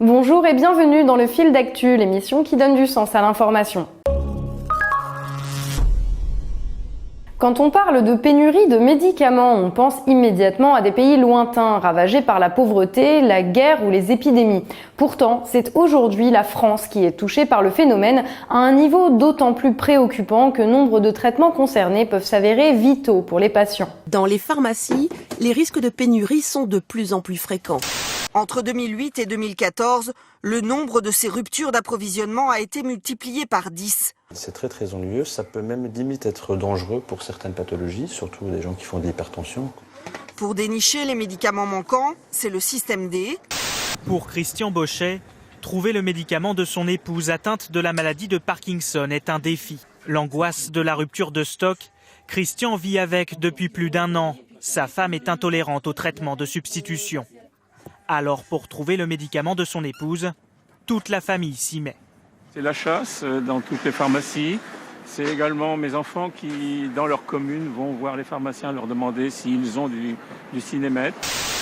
Bonjour et bienvenue dans le Fil d'actu, l'émission qui donne du sens à l'information. Quand on parle de pénurie de médicaments, on pense immédiatement à des pays lointains, ravagés par la pauvreté, la guerre ou les épidémies. Pourtant, c'est aujourd'hui la France qui est touchée par le phénomène à un niveau d'autant plus préoccupant que nombre de traitements concernés peuvent s'avérer vitaux pour les patients. Dans les pharmacies, les risques de pénurie sont de plus en plus fréquents. Entre 2008 et 2014, le nombre de ces ruptures d'approvisionnement a été multiplié par 10. C'est très ennuyeux, ça peut même limite être dangereux pour certaines pathologies, surtout des gens qui font de l'hypertension. Pour dénicher les médicaments manquants, c'est le système D. Pour Christian Bochet, trouver le médicament de son épouse atteinte de la maladie de Parkinson est un défi. L'angoisse de la rupture de stock, Christian vit avec depuis plus d'1 an. Sa femme est intolérante au traitement de substitution. Alors pour trouver le médicament de son épouse, toute la famille s'y met. C'est la chasse dans toutes les pharmacies. C'est également mes enfants qui, dans leur commune, vont voir les pharmaciens leur demander s'ils ont du Sinémet.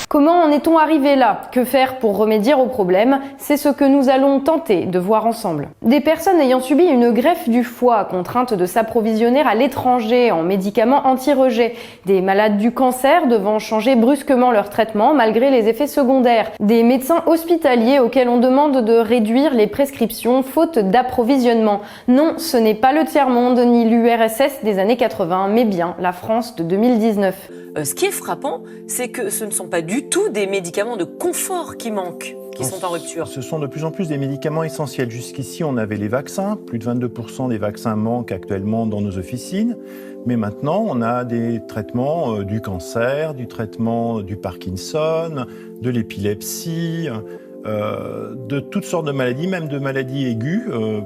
Comment en est-on arrivé là? Que faire pour remédier au problème? C'est ce que nous allons tenter de voir ensemble. Des personnes ayant subi une greffe du foie, contraintes de s'approvisionner à l'étranger en médicaments anti-rejet. Des malades du cancer devant changer brusquement leur traitement malgré les effets secondaires. Des médecins hospitaliers auxquels on demande de réduire les prescriptions faute d'approvisionnement. Non, ce n'est pas le tiers-monde ni l'URSS des années 80, mais bien la France de 2019. Ce qui est frappant, c'est que ce ne sont pas du tout des médicaments de confort qui manquent, qui sont en rupture. Ce sont de plus en plus des médicaments essentiels. Jusqu'ici, on avait les vaccins. Plus de 22% des vaccins manquent actuellement dans nos officines. Mais maintenant, on a des traitements du cancer, du traitement du Parkinson, de l'épilepsie, de toutes sortes de maladies, même de maladies aiguës.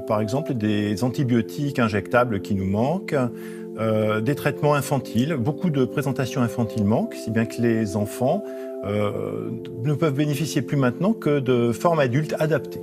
Par exemple, des antibiotiques injectables qui nous manquent. Des traitements infantiles, beaucoup de présentations infantiles manquent, si bien que les enfants ne peuvent bénéficier plus maintenant que de formes adultes adaptées.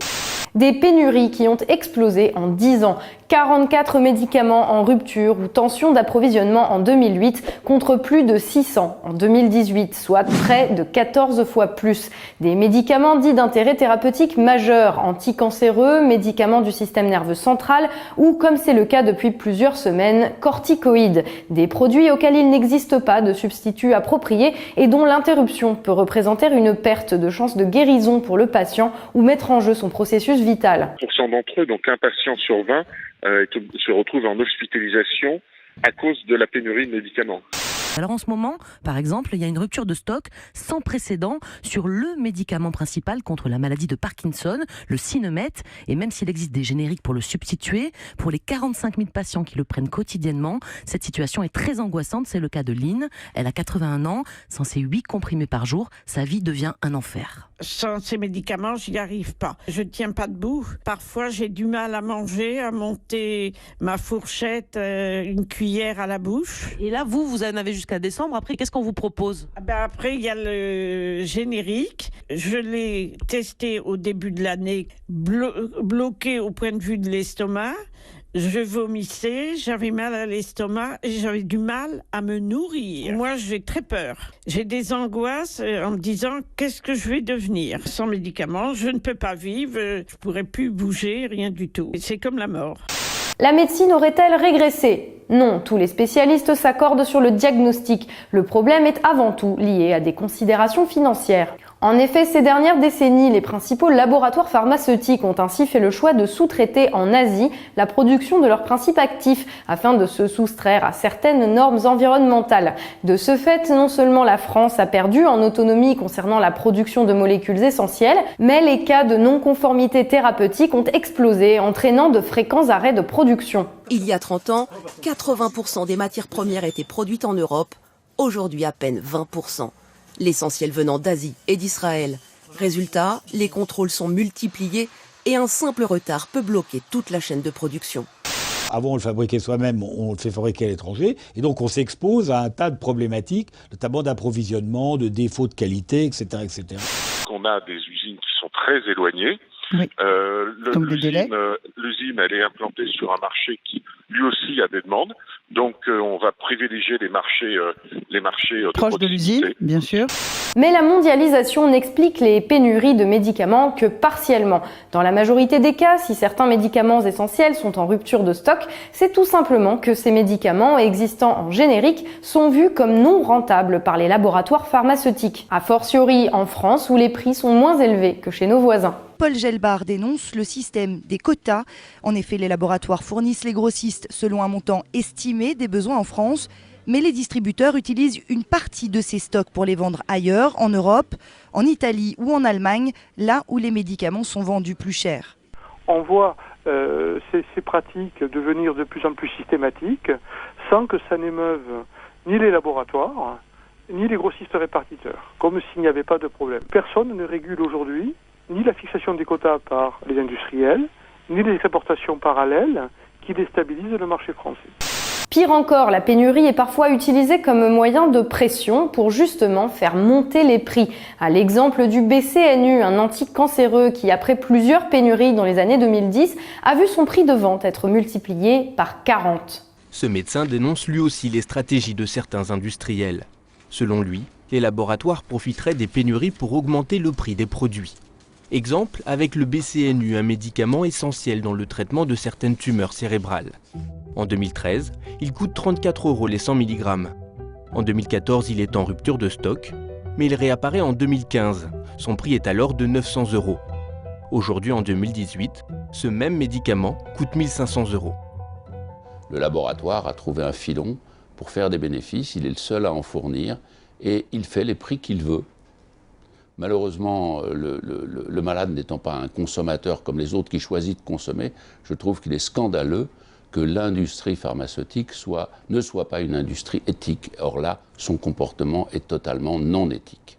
Des pénuries qui ont explosé en 10 ans. 44 médicaments en rupture ou tension d'approvisionnement en 2008 contre plus de 600 en 2018, soit près de 14 fois plus. Des médicaments dits d'intérêt thérapeutique majeur, anticancéreux, médicaments du système nerveux central ou, comme c'est le cas depuis plusieurs semaines, corticoïdes. Des produits auxquels il n'existe pas de substitut approprié et dont l'interruption peut représenter une perte de chance de guérison pour le patient ou mettre en jeu son processus vital. 1% d'entre eux, donc un patient sur 20, se retrouve en hospitalisation à cause de la pénurie de médicaments. Alors en ce moment, par exemple, il y a une rupture de stock sans précédent sur le médicament principal contre la maladie de Parkinson, le Sinémet, et même s'il existe des génériques pour le substituer, pour les 45 000 patients qui le prennent quotidiennement, cette situation est très angoissante. C'est le cas de Lynn, elle a 81 ans, sans ses 8 comprimés par jour, sa vie devient un enfer. Sans ces médicaments, j'y arrive pas. Je tiens pas debout. Parfois, j'ai du mal à manger, à monter ma fourchette, une cuillère à la bouche. Et là, vous en avez jusqu'à décembre. Après, qu'est-ce qu'on vous propose? Après, il y a le générique. Je l'ai testé au début de l'année, bloqué au point de vue de l'estomac. Je vomissais, j'avais mal à l'estomac et j'avais du mal à me nourrir. Moi, j'ai très peur. J'ai des angoisses en me disant qu'est-ce que je vais devenir? Sans médicaments, je ne peux pas vivre, je pourrais plus bouger, rien du tout. C'est comme la mort. La médecine aurait-elle régressé? Non, tous les spécialistes s'accordent sur le diagnostic. Le problème est avant tout lié à des considérations financières. En effet, ces dernières décennies, les principaux laboratoires pharmaceutiques ont ainsi fait le choix de sous-traiter en Asie la production de leurs principes actifs afin de se soustraire à certaines normes environnementales. De ce fait, non seulement la France a perdu en autonomie concernant la production de molécules essentielles, mais les cas de non-conformité thérapeutique ont explosé, entraînant de fréquents arrêts de production. Il y a 30 ans, 80% des matières premières étaient produites en Europe, aujourd'hui à peine 20%. L'essentiel venant d'Asie et d'Israël. Résultat, les contrôles sont multipliés et un simple retard peut bloquer toute la chaîne de production. Avant, on le fabriquait soi-même, on le fait fabriquer à l'étranger. Et donc, on s'expose à un tas de problématiques, notamment d'approvisionnement, de défauts de qualité, etc., etc. On a des usines qui sont très éloignées. Oui. L'usine, elle est implantée sur un marché qui, lui aussi, a des demandes. Donc on va privilégier les marchés de proche de l'usine, bien sûr. Mais la mondialisation n'explique les pénuries de médicaments que partiellement. Dans la majorité des cas, si certains médicaments essentiels sont en rupture de stock, c'est tout simplement que ces médicaments existants en générique sont vus comme non rentables par les laboratoires pharmaceutiques. A fortiori en France où les prix sont moins élevés que chez nos voisins. Paul Gelbard dénonce le système des quotas. En effet, les laboratoires fournissent les grossistes selon un montant estimé des besoins en France, mais les distributeurs utilisent une partie de ces stocks pour les vendre ailleurs, en Europe, en Italie ou en Allemagne, là où les médicaments sont vendus plus cher. On voit ces pratiques devenir de plus en plus systématiques sans que ça n'émeuve ni les laboratoires, ni les grossistes répartiteurs, comme s'il n'y avait pas de problème. Personne ne régule aujourd'hui ni la fixation des quotas par les industriels, ni les exportations parallèles qui déstabilisent le marché français. Pire encore, la pénurie est parfois utilisée comme moyen de pression pour justement faire monter les prix. À l'exemple du BCNU, un anticancéreux qui, après plusieurs pénuries dans les années 2010, a vu son prix de vente être multiplié par 40. Ce médecin dénonce lui aussi les stratégies de certains industriels. Selon lui, les laboratoires profiteraient des pénuries pour augmenter le prix des produits. Exemple avec le BCNU, un médicament essentiel dans le traitement de certaines tumeurs cérébrales. En 2013, il coûte 34 € les 100 mg. En 2014, il est en rupture de stock, mais il réapparaît en 2015. Son prix est alors de 900 €. Aujourd'hui, en 2018, ce même médicament coûte 1 500 €. Le laboratoire a trouvé un filon pour faire des bénéfices, il est le seul à en fournir et il fait les prix qu'il veut. Malheureusement, le malade n'étant pas un consommateur comme les autres qui choisit de consommer, je trouve qu'il est scandaleux que l'industrie pharmaceutique ne soit pas une industrie éthique. Or là, son comportement est totalement non éthique.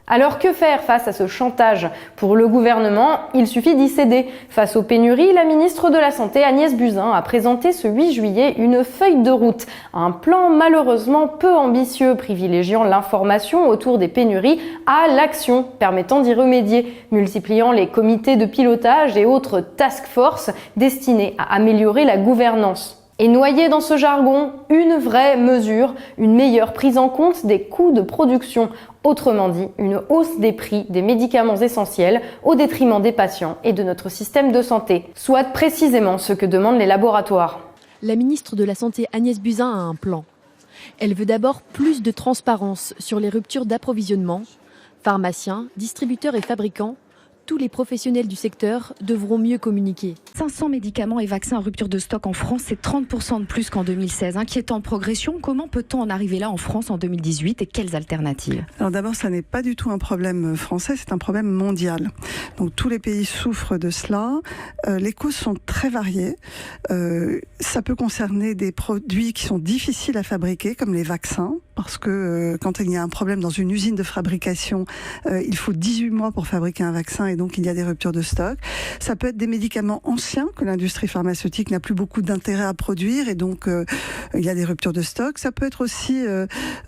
Alors que faire face à ce chantage? Pour le gouvernement, il suffit d'y céder. Face aux pénuries, la ministre de la Santé Agnès Buzyn a présenté ce 8 juillet une feuille de route. Un plan malheureusement peu ambitieux, privilégiant l'information autour des pénuries à l'action permettant d'y remédier, multipliant les comités de pilotage et autres task force destinés à améliorer la gouvernance. Et noyé dans ce jargon, une vraie mesure, une meilleure prise en compte des coûts de production. Autrement dit, une hausse des prix des médicaments essentiels au détriment des patients et de notre système de santé. Soit précisément ce que demandent les laboratoires. La ministre de la Santé Agnès Buzyn a un plan. Elle veut d'abord plus de transparence sur les ruptures d'approvisionnement. Pharmaciens, distributeurs et fabricants, tous les professionnels du secteur devront mieux communiquer. 500 médicaments et vaccins en rupture de stock en France, c'est 30% de plus qu'en 2016. Inquiétant progression, comment peut-on en arriver là en France en 2018 et quelles alternatives? Alors d'abord, ça n'est pas du tout un problème français, c'est un problème mondial. Donc tous les pays souffrent de cela. Les causes sont très variées. Ça peut concerner des produits qui sont difficiles à fabriquer, comme les vaccins, parce que quand il y a un problème dans une usine de fabrication, il faut 18 mois pour fabriquer un vaccin et donc il y a des ruptures de stock. Ça peut être des médicaments anciens que l'industrie pharmaceutique n'a plus beaucoup d'intérêt à produire et donc il y a des ruptures de stock. Ça peut être aussi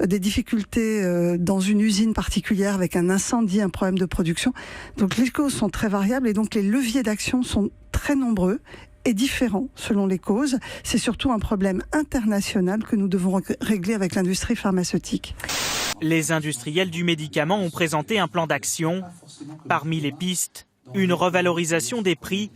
des difficultés dans une usine particulière avec un incendie, un problème de production. Donc les causes sont très variables et donc les leviers d'action sont très nombreux et différents selon les causes. C'est surtout un problème international que nous devons régler avec l'industrie pharmaceutique. Les industriels du médicament ont présenté un plan d'action. Parmi les pistes, une revalorisation des prix.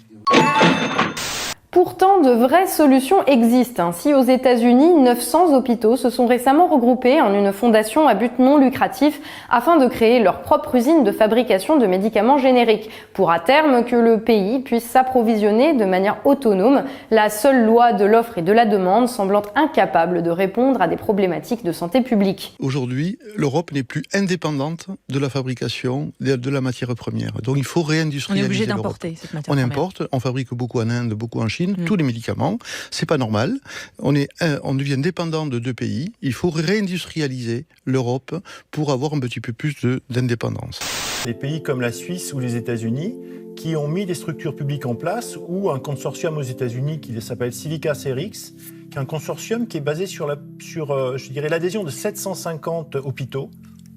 Pourtant, de vraies solutions existent. Ainsi, aux États-Unis, 900 hôpitaux se sont récemment regroupés en une fondation à but non lucratif afin de créer leur propre usine de fabrication de médicaments génériques, pour à terme que le pays puisse s'approvisionner de manière autonome, la seule loi de l'offre et de la demande semblant incapable de répondre à des problématiques de santé publique. Aujourd'hui, l'Europe n'est plus indépendante de la fabrication de la matière première. Donc il faut réindustrialiser. On est obligé l'Europe. d'importer cette matière On première. importe, on fabrique beaucoup en Inde, beaucoup en Chine. Tous les médicaments, c'est pas normal. On devient dépendant de deux pays. Il faut réindustrialiser l'Europe pour avoir un petit peu plus d'indépendance. Des pays comme la Suisse ou les États-Unis qui ont mis des structures publiques en place ou un consortium aux États-Unis qui s'appelle Civica-Cerix, qui est un consortium qui est basé sur l'adhésion de 750 hôpitaux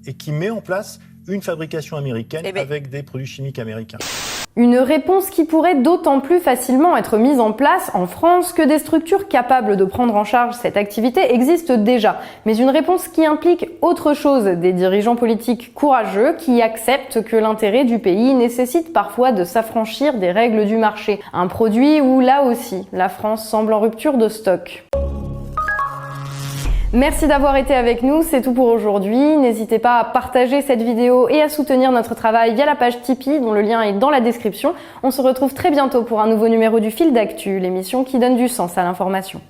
et qui met en place une fabrication américaine avec des produits chimiques américains. Une réponse qui pourrait d'autant plus facilement être mise en place en France que des structures capables de prendre en charge cette activité existent déjà. Mais une réponse qui implique autre chose, des dirigeants politiques courageux qui acceptent que l'intérêt du pays nécessite parfois de s'affranchir des règles du marché. Un produit où, là aussi, la France semble en rupture de stock. Merci d'avoir été avec nous, c'est tout pour aujourd'hui. N'hésitez pas à partager cette vidéo et à soutenir notre travail via la page Tipeee dont le lien est dans la description. On se retrouve très bientôt pour un nouveau numéro du Fil d'actu, l'émission qui donne du sens à l'information.